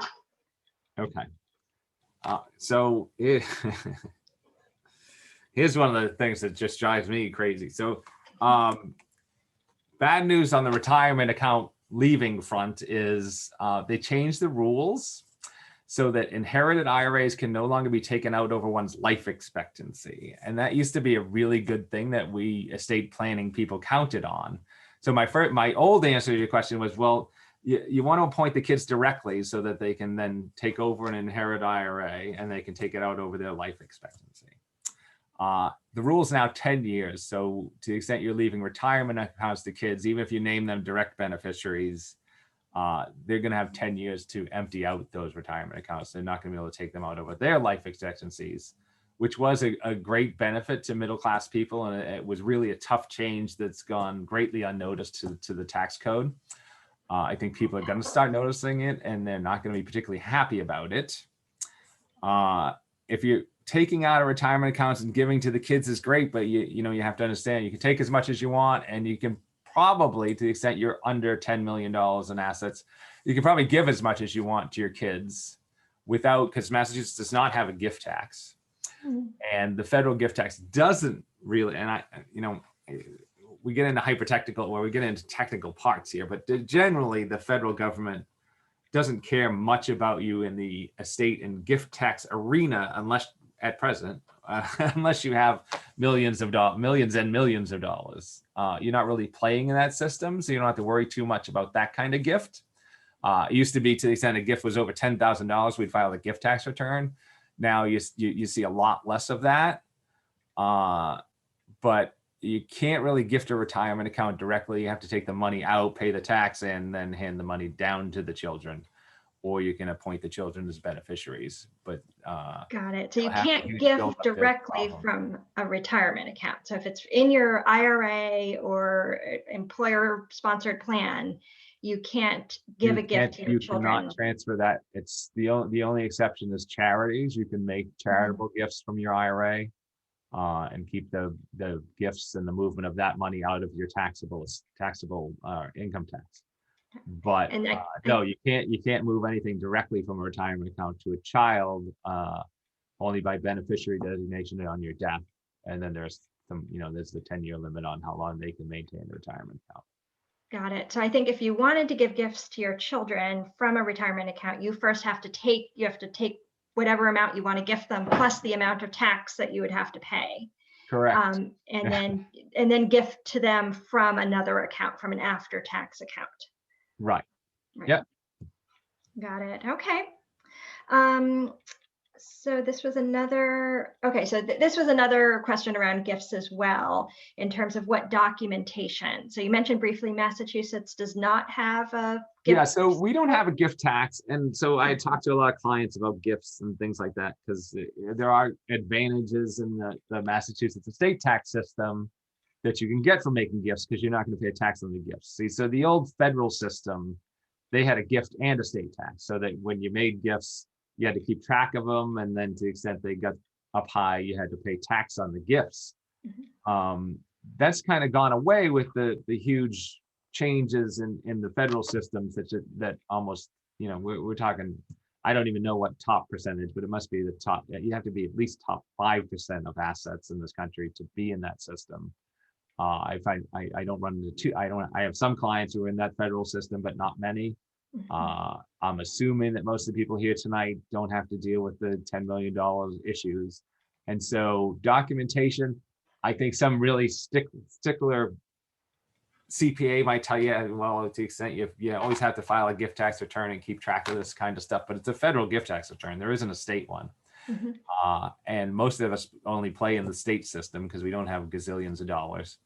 Okay. So here's one of the things that just drives me crazy. So bad news on the retirement account leaving front is they changed the rules so that inherited IRAs can no longer be taken out over one's life expectancy. And that used to be a really good thing that we estate planning people counted on. So my old answer to your question was, well, you want to appoint the kids directly so that they can then take over an inherited IRA and they can take it out over their life expectancy. The rule is now 10 years. So to the extent you're leaving retirement accounts to kids, even if you name them direct beneficiaries, they're going to have 10 years to empty out those retirement accounts. They're not going to be able to take them out over their life expectancies, which was a great benefit to middle-class people. And it was really a tough change that's gone greatly unnoticed to the tax code. I think people are going to start noticing it, and they're not going to be particularly happy about it. If you're taking out of retirement accounts and giving to the kids is great, but you have to understand, you can take as much as you want, and you can probably, to the extent you're under $10 million in assets, you can probably give as much as you want to your kids because Massachusetts does not have a gift tax. And the federal gift tax doesn't really, and we get into technical parts here, but generally the federal government doesn't care much about you in the estate and gift tax arena unless you have millions and millions of dollars. You're not really playing in that system, so you don't have to worry too much about that kind of gift. It used to be, to the extent a gift was over $10,000, we'd file a gift tax return. Now you see a lot less of that, but you can't really gift a retirement account directly. You have to take the money out, pay the tax, and then hand the money down to the children, or you can appoint the children as beneficiaries. But got it. So you can't gift directly from a retirement account. So if it's in your IRA or employer-sponsored plan, you can't give a gift to your children. You cannot transfer that. It's the only exception is charities. You can make charitable gifts from your IRA and keep the gifts and the movement of that money out of your taxable income tax. But no, you can't move anything directly from a retirement account to a child only by beneficiary designation on your death. And then there's the 10-year limit on how long they can maintain the retirement account. Got it. So I think if you wanted to give gifts to your children from a retirement account, you first have to take whatever amount you want to gift them plus the amount of tax that you would have to pay. Correct. And then gift to them from another account, from an after-tax account. Right. Right. Yep. Got it. Okay. So this was another, okay, so this was another question around gifts as well, in terms of what documentation. So you mentioned briefly Massachusetts does not have a gift. Yeah, so we don't have a gift tax. And so I talked to a lot of clients about gifts and things like that, because there are advantages in the Massachusetts estate tax system that you can get from making gifts, because you're not going to pay a tax on the gifts. See, so the old federal system, they had a gift and estate tax, so that when you made gifts, you had to keep track of them, and then to the extent they got up high, you had to pay tax on the gifts. Mm-hmm. That's kind of gone away with the huge changes in the federal system, such that almost, we're talking, I don't even know what top percentage, but it must be the top. You have to be at least top 5% of assets in this country to be in that system. I find I don't run into I have some clients who are in that federal system, but not many. I'm assuming that most of the people here tonight don't have to deal with the $10 million issues. And so documentation, I think some really stickler CPA might tell you, well, to the extent you always have to file a gift tax return and keep track of this kind of stuff, but it's a federal gift tax return. There isn't a state one. Mm-hmm. And most of us only play in the state system because we don't have gazillions of dollars.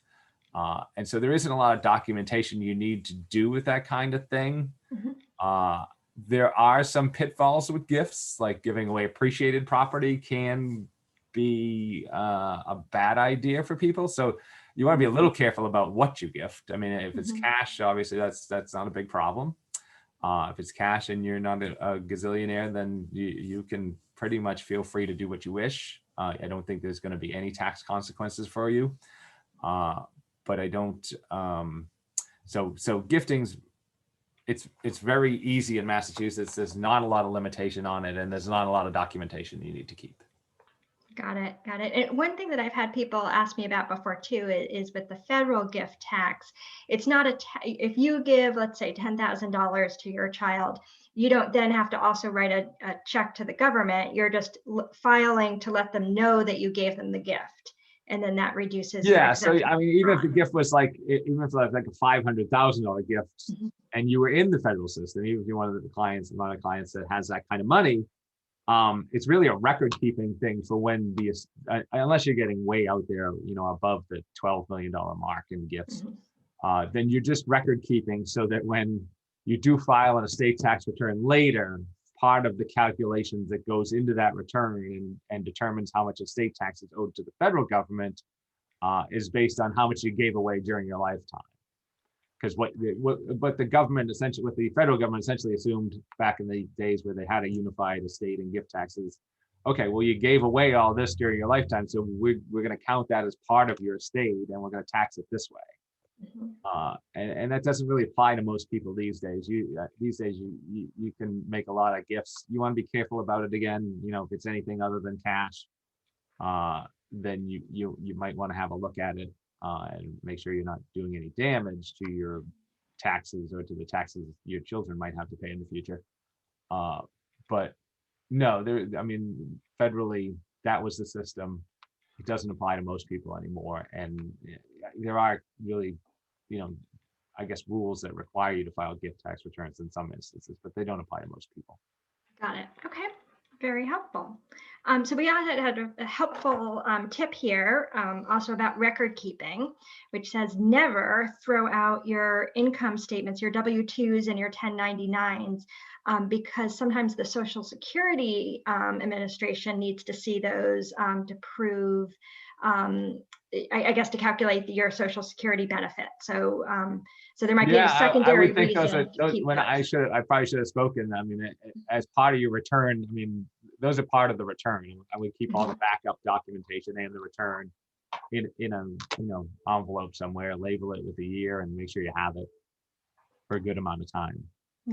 And so there isn't a lot of documentation you need to do with that kind of thing. Mm-hmm. There are some pitfalls with gifts, like giving away appreciated property can be a bad idea for people. So you want to be a little careful about what you gift. I mean, if it's cash, obviously that's not a big problem. If it's cash and you're not a gazillionaire, then you can pretty much feel free to do what you wish. I don't think there's going to be any tax consequences for you. But I don't, so gifting's, it's very easy in Massachusetts. There's not a lot of limitation on it, and there's not a lot of documentation you need to keep. Got it. And one thing that I've had people ask me about before too is with the federal gift tax, it's not if you give, let's say, $10,000 to your child, you don't then have to also write a check to the government. You're just filing to let them know that you gave them the gift. And then that reduces. Yeah. So, I mean, even if the gift was like a $500,000 gift and you were in the federal system, even if you're one of the clients that has that kind of money, it's really a record keeping thing for when unless you're getting way out there, above the $12 million mark in gifts, then you're just record keeping so that when you do file an estate tax return later, part of the calculations that goes into that return and determines how much estate tax is owed to the federal government is based on how much you gave away during your lifetime. Because what the government essentially, what the federal government essentially assumed back in the days where they had a unified estate and gift taxes, okay, well, you gave away all this during your lifetime, so we're going to count that as part of your estate and we're going to tax it this way. And that doesn't really apply to most people these days. These days you can make a lot of gifts. You want to be careful about it again. If it's anything other than cash, then you might want to have a look at it and make sure you're not doing any damage to your taxes or to the taxes your children might have to pay in the future. But no, federally, that was the system. It doesn't apply to most people anymore. And there are really, I guess, rules that require you to file gift tax returns in some instances, but they don't apply to most people. Got it. Okay. Very helpful. So we had a helpful tip here also about record keeping, which says never throw out your income statements, your W-2s and your 1099s, because sometimes the Social Security Administration needs to see those to prove, I guess, to calculate your Social Security benefit. So so there might be a secondary reason. I probably should have spoken. I mean, as part of your return, those are part of the return. I would keep all the backup documentation and the return in an envelope somewhere, label it with a year, and make sure you have it for a good amount of time.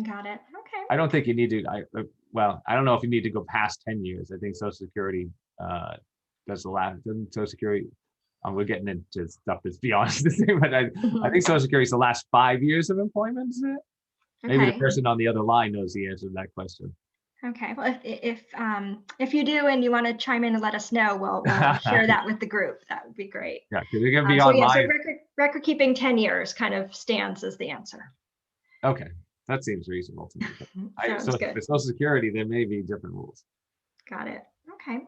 Got it. Okay. I don't think you need to. I don't know if you need to go past 10 years. I think Social Security does the last. Doesn't Social Security we're getting into stuff that's beyond the thing, but I think Social Security is the last 5 years of employment, is it? Maybe the Okay. person on the other line knows the answer to that question. Okay. Well, if you do and you want to chime in and let us know, we'll share that with the group. That would be great. Yeah, because it can be So on yeah, my. so record keeping 10 years kind of stands as the answer. Okay, that seems reasonable to me. Sounds good. For Social Security, there may be different rules. Got it. Okay.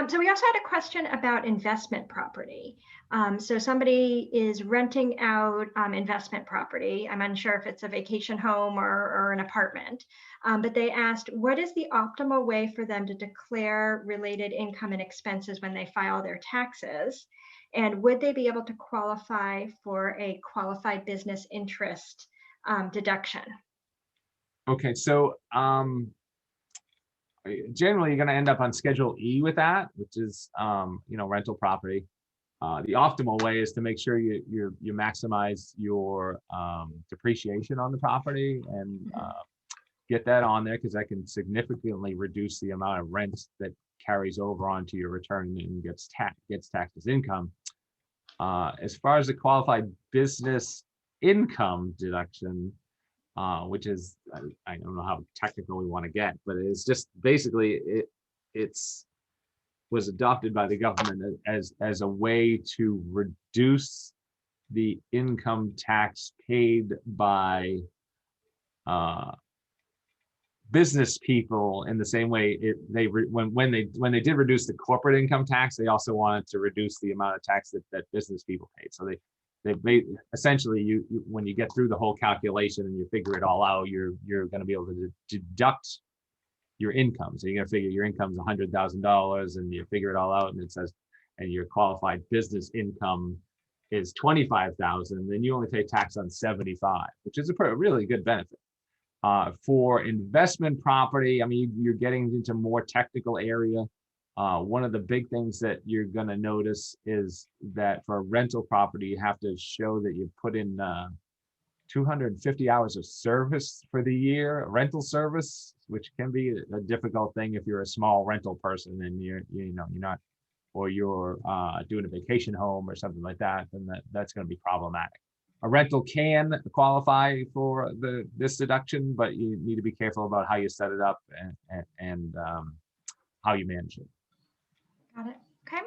So we also had a question about investment property. So somebody is renting out investment property. I'm unsure if it's a vacation home or an apartment, but they asked, what is the optimal way for them to declare related income and expenses when they file their taxes? And would they be able to qualify for a qualified business interest deduction? Okay, so generally you're going to end up on Schedule E with that, which is rental property. The optimal way is to make sure you maximize your depreciation on the property and get that on there, because that can significantly reduce the amount of rent that carries over onto your return and gets taxed as income. As far as the qualified business income deduction, which is, I don't know how technical we want to get, but it's just basically it's was adopted by the government as a way to reduce the income tax paid by business people in the same way when they did reduce the corporate income tax, they also wanted to reduce the amount of tax that business people paid. So they made essentially you when you get through the whole calculation and you figure it all out, you're going to be able to deduct your income. So you're going to figure your income's $100,000 and you figure it all out, and it says, and your qualified business income is $25,000, then you only pay tax on 75, which is a really good benefit. For investment property, I mean, you're getting into more technical area. One of the big things that you're going to notice is that for rental property, you have to show that you put in 250 hours of service for the year, rental service, which can be a difficult thing if you're a small rental person and you're not, or you're doing a vacation home or something like that, then that's going to be problematic. A rental can qualify for this deduction, but you need to be careful about how you set it up and how you manage it. Got it. Okay.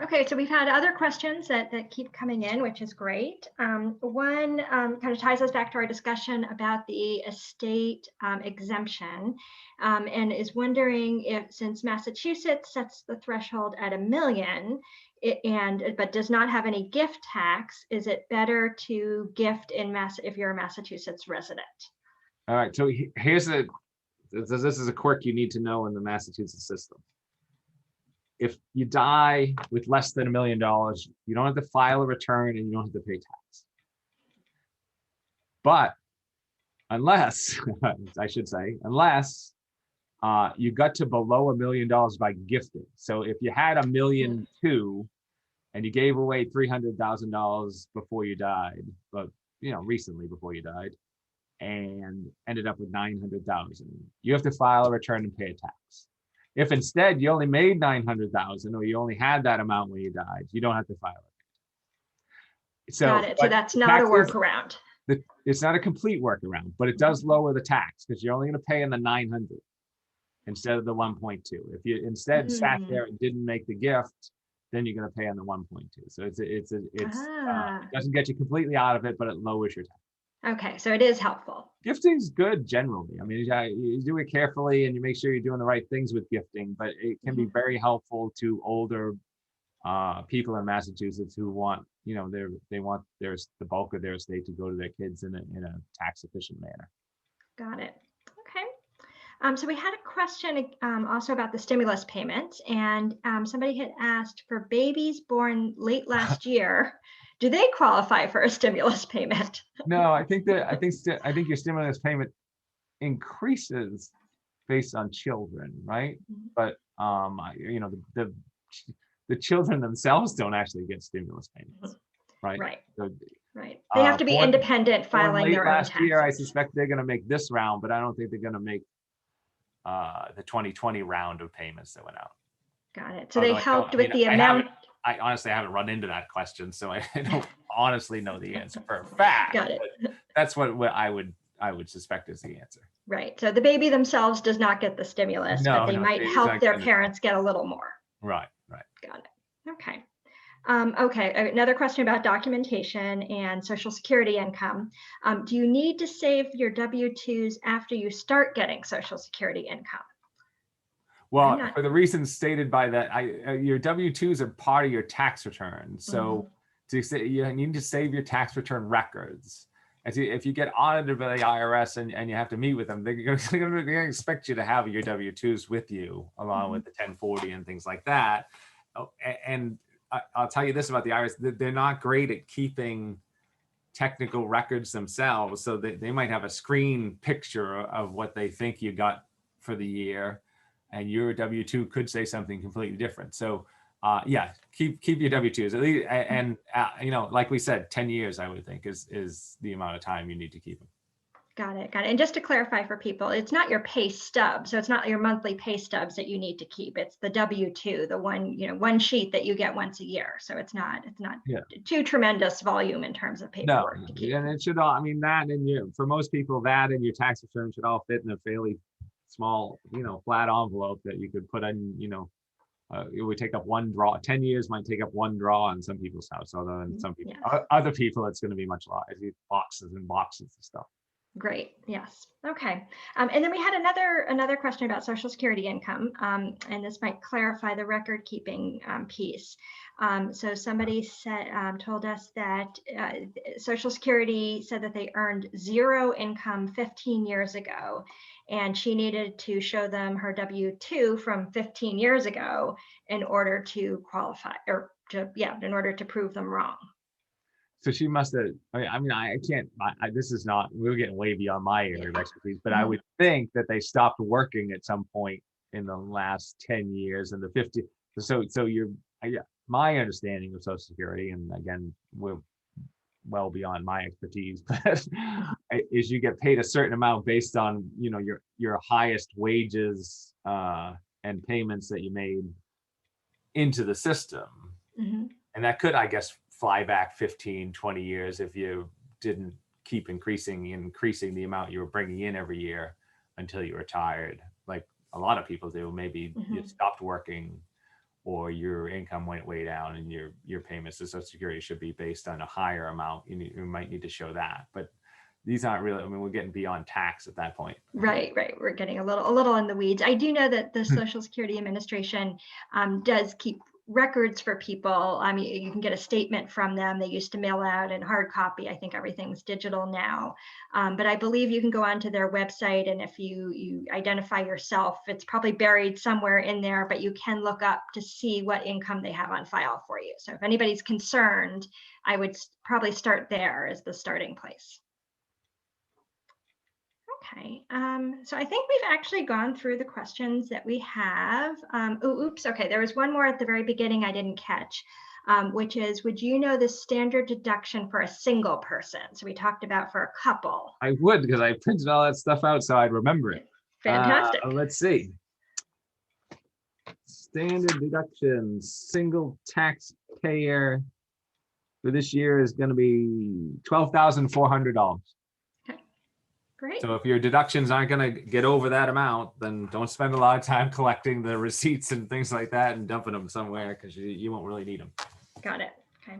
Okay, so we've had other questions that keep coming in, which is great. One kind of ties us back to our discussion about the estate exemption, and is wondering if, since Massachusetts sets the threshold at $1 million, but does not have any gift tax, is it better to gift if you're a Massachusetts resident? All right, so this is a quirk you need to know in the Massachusetts system. If you die with less than $1 million, you don't have to file a return and you don't have to pay tax. But unless, I should say, unless you got to below $1 million by gifting. So if you had $1.2 million and you gave away $300,000 before you died, but recently before you died, and ended up with $900,000, you have to file a return and pay a tax. If instead you only made $900,000 or you only had that amount when you died, you don't have to file it. So, got it. So that's not a workaround. It's not a complete workaround, but it does lower the tax because you're only going to pay in the 900 instead of the 1.2. If you instead sat there and didn't make the gift, then you're going to pay on the 1.2. So it doesn't get you completely out of it, but it lowers your tax. Okay, so it is helpful. Gifting's good generally. I mean, you do it carefully and you make sure you're doing the right things with gifting, but it can be very helpful to older people in Massachusetts who want, they want the bulk of their estate to go to their kids in a tax efficient manner. Got it. Okay. So we had a question also about the stimulus payments, and somebody had asked, for babies born late last year, do they qualify for a stimulus payment? No, I think your stimulus payment increases based on children, right? But the children themselves don't actually get stimulus payments, right? Right. So, right. They have to be independent, filing their own taxes. Last year, I suspect they're going to make this round, but I don't think they're going to make the 2020 round of payments that went out. Got it. So they helped with the amount. I honestly haven't run into that question, so I don't honestly know the answer for a fact. Got it. But that's what I would suspect is the answer. Right. So the baby themselves does not get the stimulus, but they might help their parents get a little more. Right. Got it. Okay. Okay, another question about documentation and Social Security income. Do you need to save your W-2s after you start getting Social Security income? Well, for the reasons stated by that, your W-2s are part of your tax return. So you need to save your tax return records. If you get audited by the IRS and you have to meet with them, they're going to expect you to have your W-2s with you, along with the 1040 and things like that. And I'll tell you this about the IRS, they're not great at keeping technical records themselves. So they might have a screen picture of what they think you got for the year, and your W-2 could say something completely different. So yeah, keep your W-2s at least, and you know, like we said, 10 years, I would think is the amount of time you need to keep them. Got it. And just to clarify for people, it's not your pay stub. So it's not your monthly pay stubs that you need to keep. It's the W-2, the one sheet that you get once a year. So it's not too tremendous volume in terms of paperwork to keep. And it should all, I mean, that and for most people, that and your tax return should all fit in a fairly small, flat envelope that you could put in, it would take up one draw. 10 years might take up one draw in some people's house, although in some people, other people, it's going to be much larger, boxes and boxes of stuff. Great. Yes. Okay. And then we had another question about Social Security income, and this might clarify the record keeping piece. So somebody told us that Social Security said that they earned zero income 15 years ago, and she needed to show them her W-2 from 15 years ago in order to qualify, or in order to prove them wrong. So she must have, I can't, this is not, we're getting way beyond my area of expertise, but I would think that they stopped working at some point in the last 10 years and the 50. So my understanding of Social Security, and again, we're well beyond my expertise, but is you get paid a certain amount based on, your highest wages and payments that you made into the system. And that could, I guess, fly back 15, 20 years if you didn't keep increasing the amount you were bringing in every year until you retired, like a lot of people do. Maybe you stopped working, or your income went way down, and your payments to Social Security should be based on a higher amount. You might need to show that, but these aren't really, we're getting beyond tax at that point. Right. We're getting a little in the weeds. I do know that the Social Security Administration does keep records for people. You can get a statement from them. They used to mail out in hard copy. I think everything's digital now. But I believe you can go onto their website, and if you identify yourself, it's probably buried somewhere in there, but you can look up to see what income they have on file for you. So if anybody's concerned, I would probably start there as the starting place. Okay, so I think we've actually gone through the questions that we have. Okay, there was one more at the very beginning I didn't catch, which is, would you know the standard deduction for a single person? So we talked about for a couple. I would, because I printed all that stuff out so I'd remember it. Fantastic. Let's see. Standard deduction, single taxpayer for this year is going to be $12,400. Great. So if your deductions aren't going to get over that amount, then don't spend a lot of time collecting the receipts and things like that and dumping them somewhere, because you won't really need them. Got it. Okay.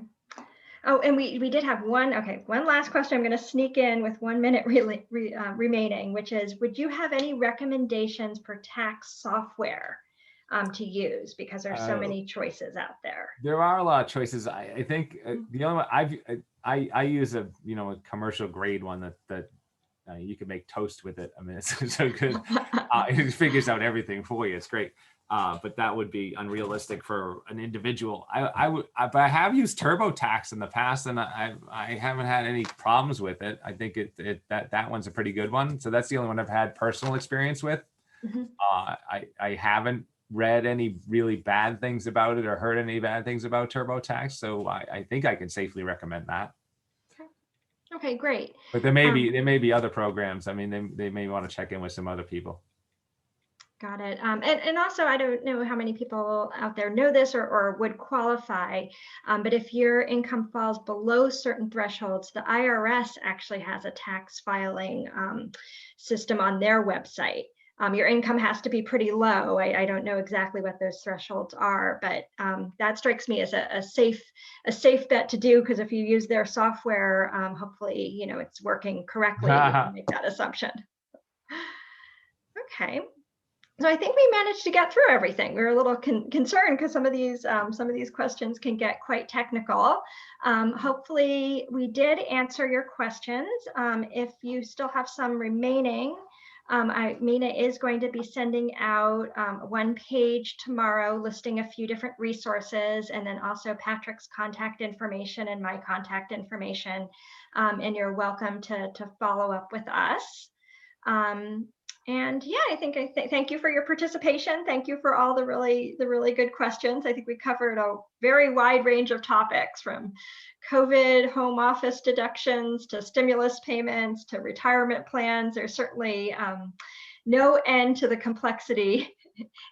Oh, and we did have one last question. I'm going to sneak in with 1 minute remaining, which is, would you have any recommendations for tax software to use, because there's so many choices out there? There are a lot of choices. I think the only one I use a commercial grade one that you can make toast with it. I mean, it's so good. It figures out everything for you. It's great. But that would be unrealistic for an individual. But I have used TurboTax in the past, and I haven't had any problems with it. I think that one's a pretty good one. So that's the only one I've had personal experience with. I haven't read any really bad things about it or heard any bad things about TurboTax. So I think I can safely recommend that. Okay, great. But there may be other programs. I mean, they may want to check in with some other people. Got it. And also, I don't know how many people out there know this or would qualify, but if your income falls below certain thresholds, the IRS actually has a tax filing system on their website. Your income has to be pretty low. I don't know exactly what those thresholds are, but that strikes me as a safe bet to do, because if you use their software, hopefully, you know, it's working correctly. You can make that assumption. Okay. So I think we managed to get through everything. We were a little concerned because some of these questions can get quite technical. Hopefully we did answer your questions. If you still have some remaining, Mina is going to be sending out one page tomorrow listing a few different resources, and then also Patrick's contact information and my contact information. And you're welcome to follow up with us. And yeah, I think thank you for your participation. Thank you for all the really good questions. I think we covered a very wide range of topics, from COVID, home office deductions, to stimulus payments, to retirement plans. There's certainly no end to the complexity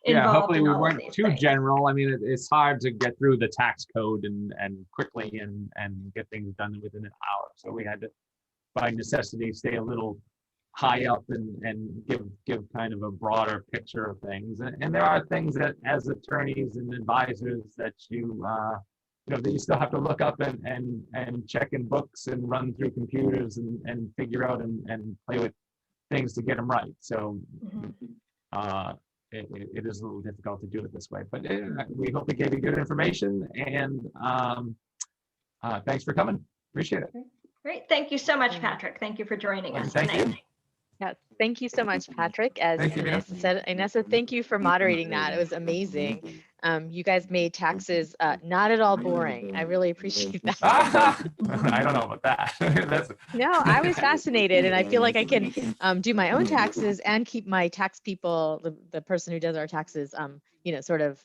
involved. Yeah, hopefully in we all weren't of too things. general. I mean, it's hard to get through the tax code and quickly and get things done within an hour. So we had to, by necessity, stay a little high up and give kind of a broader picture of things. And there are things that, as attorneys and advisors, that you know, that you still have to look up and check in books and run through computers and figure out and play with things to get them right. So it is a little difficult to do it this way, but we hope we gave you good information, and thanks for coming. Appreciate it. Great. Thank you so much, Patrick. Thank you for joining us Thank tonight. you. Yeah, thank you so much, Patrick. As Thank you, Innessa said, Innessa, thank you for moderating that. It was amazing. You guys made taxes not at all boring. I really appreciate that. I don't know about that. No, I was fascinated, and I feel like I can do my own taxes and keep my tax people, the person who does our taxes, you know, sort of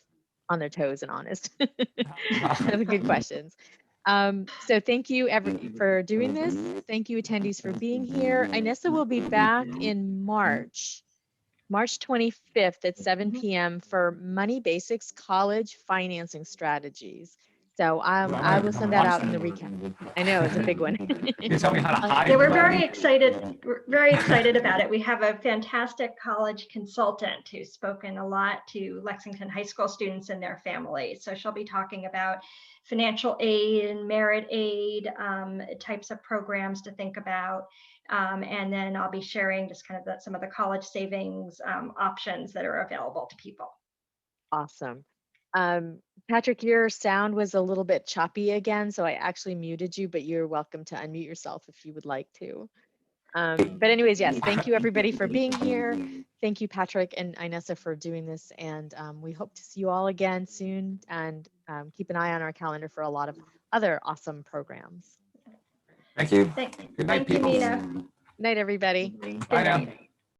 on their toes and honest. Those are good questions. So thank you for doing this. Thank you, attendees, for being here. Innessa will be back in March 25th at 7 p.m. for Money Basics College Financing Strategies. So I will send that out in the recap. I know it's a big one. You tell me how to hide. Yeah, we're very excited. We're very excited about it. We have a fantastic college consultant who's spoken a lot to Lexington high school students and their families. So she'll be talking about financial aid and merit aid types of programs to think about. And then I'll be sharing just kind of some of the college savings options that are available to people. Awesome. Patrick, your sound was a little bit choppy again, so I actually muted you, but you're welcome to unmute yourself if you would like to. But anyways, yes, thank you everybody for being here. Thank you, Patrick and Innessa, for doing this. And we hope to see you all again soon, and keep an eye on our calendar for a lot of other awesome programs. Thank you. Thank Good night, you, people. Mina. Night, everybody. Bye now.